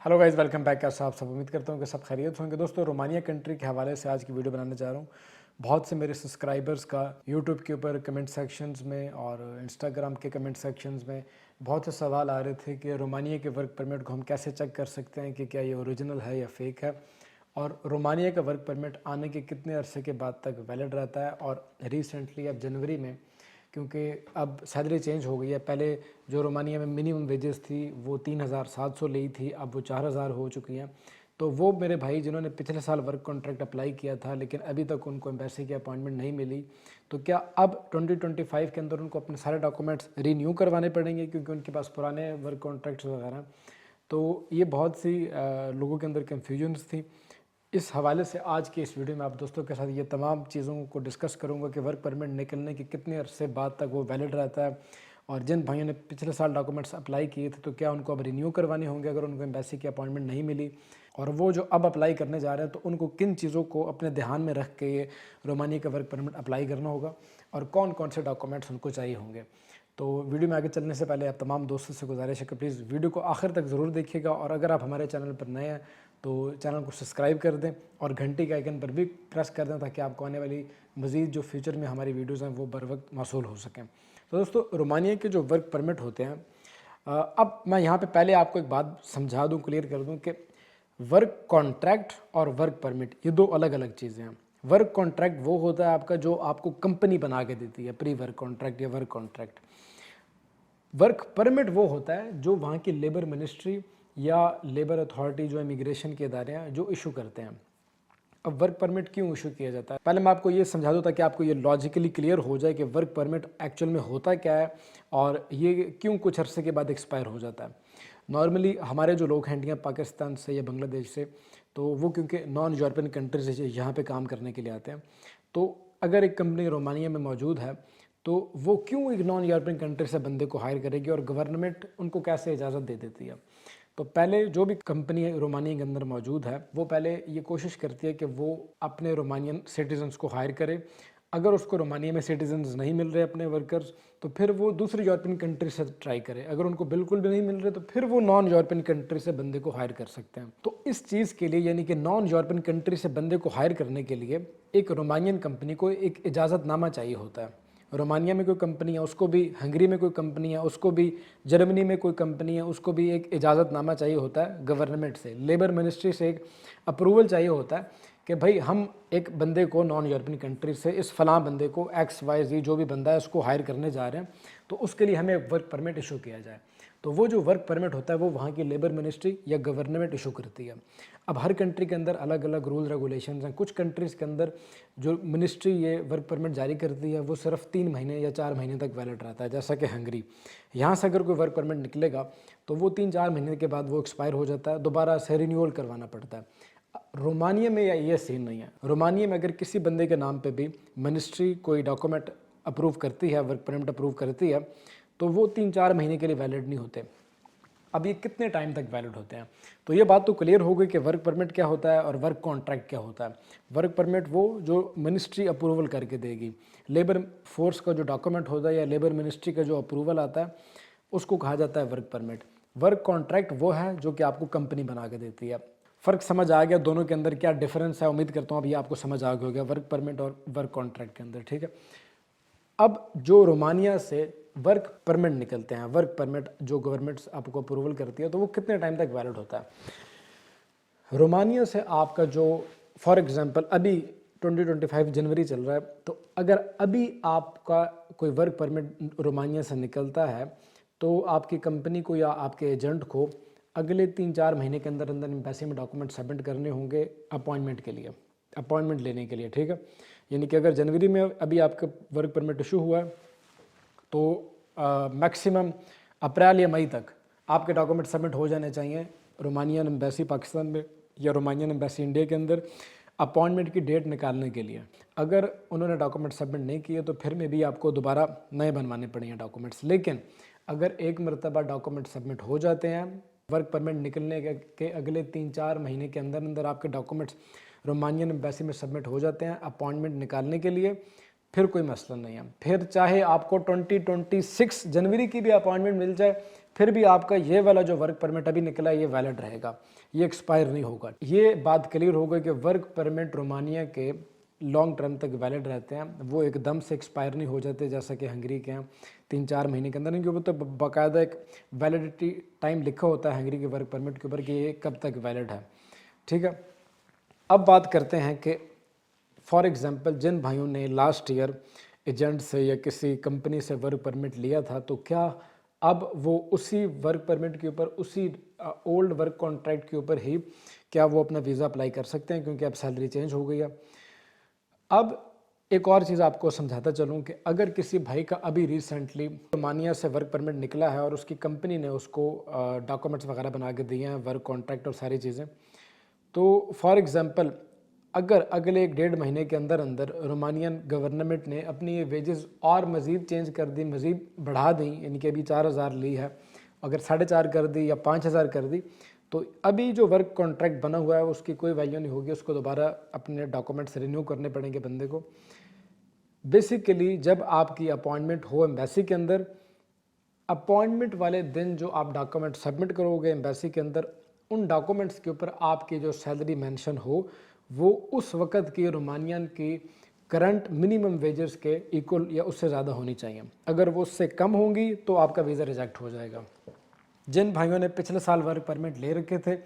Hello guys, welcome back. कैसे आप सब? उम्मीद करता हूँ कि सब खैरियत होंगे। दोस्तों, रोमानिया कंट्री के हवाले से आज की वीडियो बनाने जा रहा हूँ। बहुत से मेरे सब्सक्राइबर्स का यूट्यूब के ऊपर कमेंट सेक्शंस में और इंस्टाग्राम के कमेंट सेक्शंस में बहुत से सवाल आ रहे थे कि रोमानिया के वर्क परमिट को हम कैसे चेक कर सकते हैं कि क्या ये ओरिजिनल है या फेक है, और रोमानिया का वर्क परमिट आने के कितने अरसे के बाद तक वैलिड रहता है। और रिसेंटली अब जनवरी में, क्योंकि अब सैलरी चेंज हो गई है, पहले जो रोमानिया में मिनिमम वेजेस थी वो 3,700 ली थी, अब वो 4,000 हो चुकी हैं। तो वो मेरे भाई जिन्होंने पिछले साल वर्क कॉन्ट्रैक्ट अप्लाई किया था लेकिन अभी तक उनको एम्बेसी की अपॉइंटमेंट नहीं मिली, तो क्या अब 2025 के अंदर उनको अपने सारे डॉक्यूमेंट्स रीन्यू करवाने पड़ेंगे क्योंकि उनके पास पुराने वर्क कॉन्ट्रैक्ट्स वगैरह। तो ये बहुत सी लोगों के अंदर कन्फ्यूजन्स थी। इस हवाले से आज के इस वीडियो में आप दोस्तों के साथ ये तमाम चीज़ों को डिस्कस करूंगा कि वर्क परमिट निकलने के कितने अरसे बाद तक वो वैलिड रहता है, और जिन भाइयों ने पिछले साल डॉक्यूमेंट्स अप्लाई किए थे तो क्या उनको अब रिन्यू करवाने होंगे अगर उनको एम्बेसी की अपॉइंटमेंट नहीं मिली, और वो जो अब अप्लाई करने जा रहे हैं तो उनको किन चीज़ों को अपने ध्यान में रख के ये रोमानिया का वर्क परमिट अप्लाई करना होगा और कौन कौन से डॉक्यूमेंट्स उनको चाहिए होंगे। तो वीडियो में आगे चलने से पहले आप तमाम दोस्तों से गुजारिश है कि प्लीज़ वीडियो को आखिर तक ज़रूर देखिएगा, और अगर आप हमारे चैनल पर नए हैं तो चैनल को सब्सक्राइब कर दें और घंटी के आइकन पर भी प्रेस कर दें ताकि आपको आने वाली मज़ीद जो फ्यूचर में हमारी वीडियोज़ हैं वो बर वक्त मौसूल हो सकें। तो दोस्तों, रोमानिया के जो वर्क परमिट होते हैं, अब मैं यहाँ पे पहले आपको एक बात समझा दूँ, क्लियर कर दूँ कि वर्क कॉन्ट्रैक्ट और वर्क परमिट ये दो अलग अलग चीज़ें हैं। वर्क कॉन्ट्रैक्ट वो होता है आपका जो आपको कंपनी बना के देती है, प्री वर्क कॉन्ट्रैक्ट या वर्क कॉन्ट्रैक्ट। वर्क परमिट वो होता है जो वहाँ की लेबर मिनिस्ट्री या लेबर अथॉरिटी जो इमिग्रेशन के इदारे हैं जो इशू करते हैं। अब वर्क परमिट क्यों इशू किया जाता है, पहले मैं आपको ये समझा दूँ ताकि आपको ये लॉजिकली क्लियर हो जाए कि वर्क परमिट एक्चुअल में होता क्या है और ये क्यों कुछ अरसे के बाद एक्सपायर हो जाता है। नॉर्मली हमारे जो लोग हैं इंडिया, पाकिस्तान से या बांग्लादेश से, तो वो क्योंकि नॉन यूरोपियन कंट्री से यहाँ पे काम करने के लिए आते हैं, तो अगर एक कंपनी रोमानिया में मौजूद है तो वो क्यों एक नॉन यूरोपियन कंट्री से बंदे को हायर करेगी और गवर्नमेंट उनको कैसे इजाज़त दे देती है। तो पहले जो भी कंपनी रोमानिया के अंदर मौजूद है वो पहले ये कोशिश करती है कि वो अपने रोमानियन सिटीजन्स को हायर करे। अगर उसको रोमानिया में सिटीजन्स नहीं मिल रहे अपने वर्कर्स, तो फिर वो दूसरी यूरोपियन कंट्री से ट्राई करे। अगर उनको बिल्कुल भी नहीं मिल रहे तो फिर वो नॉन यूरोपियन कंट्री से बंदे को हायर कर सकते हैं। तो इस चीज़ के लिए, यानी कि नॉन यूरोपियन कंट्री से बंदे को हायर करने के लिए, एक रोमानियन कंपनी को एक इजाज़तनामा चाहिए होता है। रोमानिया में कोई कंपनी है उसको भी, हंगरी में कोई कंपनी है उसको भी, जर्मनी में कोई कंपनी है उसको भी एक इजाज़तनामा चाहिए होता है गवर्नमेंट से, लेबर मिनिस्ट्री से एक अप्रूवल चाहिए होता है कि भाई हम एक बंदे को नॉन यूरोपियन कंट्री से, इस फलां बंदे को XYZ जो भी बंदा है उसको हायर करने जा रहे हैं, तो उसके लिए हमें वर्क परमिट इशू किया जाए। तो वो जो वर्क परमिट होता है वो वहाँ की लेबर मिनिस्ट्री या गवर्नमेंट इशू करती है। अब हर कंट्री के अंदर अलग अलग रूल रेगुलेशंस हैं। कुछ कंट्रीज़ के अंदर जो मिनिस्ट्री ये वर्क परमिट जारी करती है वो सिर्फ 3 महीने या 4 महीने तक वैलिड रहता है, जैसा कि हंगरी। यहाँ से अगर कोई वर्क परमिट निकलेगा तो वो 3-4 महीने के बाद वो एक्सपायर हो जाता है, दोबारा से रिन्यूअल करवाना पड़ता है। रोमानिया में ये सीन नहीं है। रोमानिया में अगर किसी बंदे के नाम पे भी मिनिस्ट्री कोई डॉक्यूमेंट अप्रूव करती है, वर्क परमिट अप्रूव करती है, तो वो 3-4 महीने के लिए वैलिड नहीं होते। अब ये कितने टाइम तक वैलिड होते हैं, तो ये बात तो क्लियर हो गई कि वर्क परमिट क्या होता है और वर्क कॉन्ट्रैक्ट क्या होता है। वर्क परमिट वो जो मिनिस्ट्री अप्रूवल करके देगी। लेबर फोर्स का जो डॉक्यूमेंट होता है या लेबर मिनिस्ट्री का जो अप्रूवल आता है उसको कहा जाता है वर्क परमिट। वर्क कॉन्ट्रैक्ट वो है जो कि आपको कंपनी बना के देती है। फ़र्क समझ आ गया दोनों के अंदर क्या डिफरेंस है? उम्मीद करता हूँ अभी आपको समझ आ गया होगा वर्क परमिट और वर्क कॉन्ट्रैक्ट के अंदर, ठीक है। अब जो रोमानिया से वर्क परमिट निकलते हैं, वर्क परमिट जो गवर्नमेंट आपको अप्रूवल करती है, तो वो कितने टाइम तक वैलिड होता है। रोमानिया से आपका जो, फॉर एग्जांपल अभी 2025 जनवरी चल रहा है, तो अगर अभी आपका कोई वर्क परमिट रोमानिया से निकलता है तो आपकी कंपनी को या आपके एजेंट को अगले 3-4 महीने के अंदर अंदर एम्बेसी में डॉक्यूमेंट सबमिट करने होंगे अपॉइंटमेंट के लिए, अपॉइंटमेंट लेने के लिए, ठीक है। यानी कि अगर जनवरी में अभी आपका वर्क परमिट इशू हुआ है तो मैक्सिमम अप्रैल या मई तक आपके डॉक्यूमेंट सबमिट हो जाने चाहिए रोमानियन एम्बेसी पाकिस्तान में या रोमानियन एम्बेसी इंडिया के अंदर अपॉइंटमेंट की डेट निकालने के लिए। अगर उन्होंने डॉक्यूमेंट सबमिट नहीं किए तो फिर में भी आपको दोबारा नए बनवाने पड़ेंगे डॉक्यूमेंट्स। लेकिन अगर एक मरतबा डॉक्यूमेंट सबमिट हो जाते हैं, वर्क परमिट निकलने के अगले 3-4 महीने के अंदर अंदर आपके डॉक्यूमेंट्स रोमानियन एम्बेसी में सबमिट हो जाते हैं अपॉइंटमेंट निकालने के लिए, फिर कोई मसला नहीं है। फिर चाहे आपको 2026 जनवरी की भी अपॉइंटमेंट मिल जाए, फिर भी आपका ये वाला जो वर्क परमिट अभी निकला है ये वैलिड रहेगा, ये एक्सपायर नहीं होगा। ये बात क्लियर हो गई कि वर्क परमिट रोमानिया के लॉन्ग टर्म तक वैलिड रहते हैं, वो एकदम से एक्सपायर नहीं हो जाते जैसा कि हंगरी के हैं 3-4 महीने के अंदर, इनके ऊपर तो बाकायदा एक वैलिडिटी टाइम लिखा होता है हंगरी के वर्क परमिट के ऊपर कि ये कब तक वैलिड है। ठीक है, अब बात करते हैं कि फॉर एग्जांपल जिन भाइयों ने लास्ट ईयर एजेंट से या किसी कंपनी से वर्क परमिट लिया था, तो क्या अब वो उसी वर्क परमिट के ऊपर, उसी ओल्ड वर्क कॉन्ट्रैक्ट के ऊपर ही क्या वो अपना वीज़ा अप्लाई कर सकते हैं, क्योंकि अब सैलरी चेंज हो गई है। अब एक और चीज़ आपको समझाता चलूँ कि अगर किसी भाई का अभी रिसेंटली रोमानिया से वर्क परमिट निकला है और उसकी कंपनी ने उसको डॉक्यूमेंट्स वगैरह बना के दिए हैं, वर्क कॉन्ट्रैक्ट और सारी चीज़ें, तो फॉर एग्ज़ाम्पल अगर अगले 1-1.5 महीने के अंदर अंदर रोमानियन गवर्नमेंट ने अपनी ये वेजेस और मज़ीद चेंज कर दी, मज़ीद बढ़ा दी, इनकी अभी 4,000 ली है, अगर 4,500 कर दी या 5,000 कर दी, तो अभी जो वर्क कॉन्ट्रैक्ट बना हुआ है उसकी कोई वैल्यू नहीं होगी, उसको दोबारा अपने डॉक्यूमेंट्स रिन्यू करने पड़ेंगे बंदे को। बेसिकली जब आपकी अपॉइंटमेंट हो एम्बेसी के अंदर, अपॉइंटमेंट वाले दिन जो आप डॉक्यूमेंट सबमिट करोगे एम्बेसी के अंदर, उन डॉक्यूमेंट्स के ऊपर आपकी जो सैलरी मेंशन हो वो उस वक़्त की रोमानियन की करंट मिनिमम वेजेस के इक्वल या उससे ज़्यादा होनी चाहिए। अगर वो उससे कम होंगी तो आपका वीज़ा रिजेक्ट हो जाएगा। जिन भाइयों ने पिछले साल वर्क परमिट ले रखे थे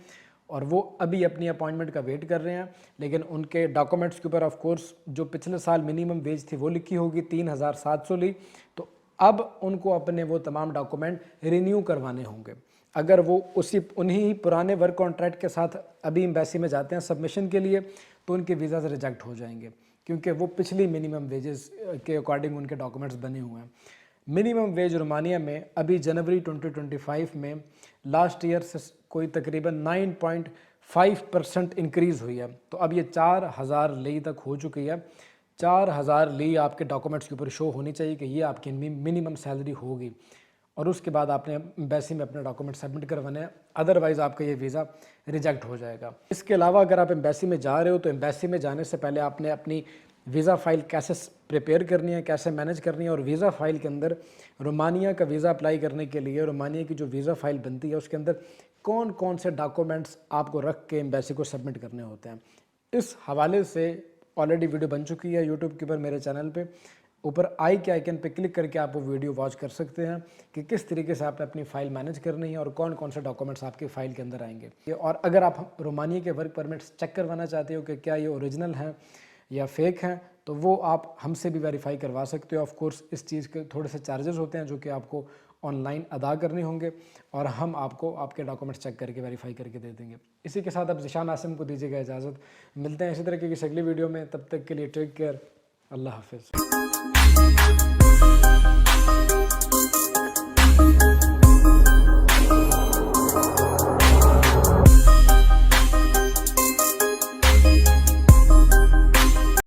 और वो अभी अपनी अपॉइंटमेंट का वेट कर रहे हैं, लेकिन उनके डॉक्यूमेंट्स के ऊपर ऑफ कोर्स जो पिछले साल मिनिमम वेज थी वो लिखी होगी 3,700 ली, तो अब उनको अपने वो तमाम डॉक्यूमेंट रिन्यू करवाने होंगे। अगर वो उन्हीं ही पुराने वर्क कॉन्ट्रैक्ट के साथ अभी एम्बेसी में जाते हैं सबमिशन के लिए, तो उनके वीज़ा से रिजेक्ट हो जाएंगे, क्योंकि वो पिछली मिनिमम वेजेस के अकॉर्डिंग उनके डॉक्यूमेंट्स बने हुए हैं। मिनिमम वेज रोमानिया में अभी जनवरी 2025 में लास्ट ईयर से कोई तकरीबन 9.5% इंक्रीज़ हुई है, तो अब ये 4,000 ली तक हो चुकी है। 4,000 ली आपके डॉक्यूमेंट्स के ऊपर शो होनी चाहिए कि ये आपकी मिनिमम सैलरी होगी, और उसके बाद आपने एम्बेसी में अपने डॉक्यूमेंट सबमिट करवाने हैं, अदरवाइज़ आपका ये वीज़ा रिजेक्ट हो जाएगा। इसके अलावा अगर आप एम्बेसी में जा रहे हो तो एम्बेसी में जाने से पहले आपने अपनी वीज़ा फ़ाइल कैसे प्रिपेयर करनी है, कैसे मैनेज करनी है, और वीज़ा फ़ाइल के अंदर रोमानिया का वीज़ा अप्लाई करने के लिए रोमानिया की जो वीज़ा फ़ाइल बनती है उसके अंदर कौन कौन से डॉक्यूमेंट्स आपको रख के एम्बेसी को सबमिट करने होते हैं, इस हवाले से ऑलरेडी वीडियो बन चुकी है यूट्यूब के ऊपर मेरे चैनल पे। ऊपर आई के आइकन पे क्लिक करके आप वो वीडियो वॉच कर सकते हैं कि किस तरीके से आपने अपनी फ़ाइल मैनेज करनी है और कौन कौन से डॉक्यूमेंट्स आपकी फ़ाइल के अंदर आएंगे। और अगर आप रोमानिया के वर्क परमिट्स चेक करवाना चाहते हो कि क्या ये ओरिजिनल हैं या फेक हैं, तो वो आप हमसे भी वेरीफाई करवा सकते हो। ऑफ कोर्स इस चीज़ के थोड़े से चार्जेस होते हैं जो कि आपको ऑनलाइन अदा करने होंगे, और हम आपको आपके डॉक्यूमेंट्स चेक करके वेरीफाई करके दे देंगे। इसी के साथ अब ज़िशान आसिम को दीजिएगा इजाज़त। मिलते हैं इसी तरह की अगली वीडियो में, तब तक के लिए टेक केयर, अल्लाह हाफिज़।